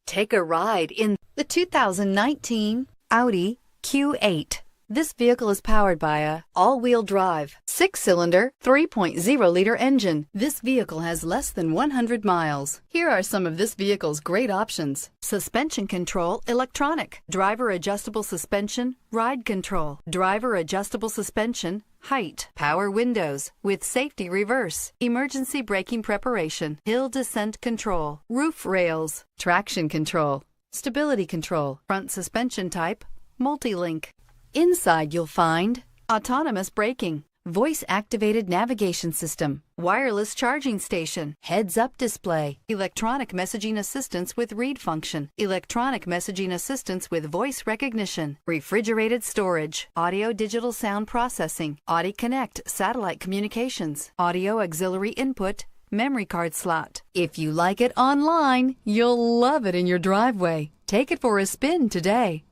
Take a ride in the 2019 Audi Q8. This vehicle is powered by a all-wheel drive, 6-cylinder, 3.0-liter engine. This vehicle has less than 100 miles. Here are some of this vehicle's great options: suspension control, electronic, driver adjustable suspension, ride control, driver adjustable suspension, height, power windows with safety reverse, emergency braking preparation, hill descent control, roof rails, traction control, stability control, front suspension type, multi-link. Inside you'll find autonomous braking, voice-activated navigation system, wireless charging station, heads-up display, electronic messaging assistance with read function, electronic messaging assistance with voice recognition, refrigerated storage, audio-digital sound processing, Audi Connect satellite communications, audio auxiliary input, memory card slot. If you like it online, you'll love it in your driveway. Take it for a spin today.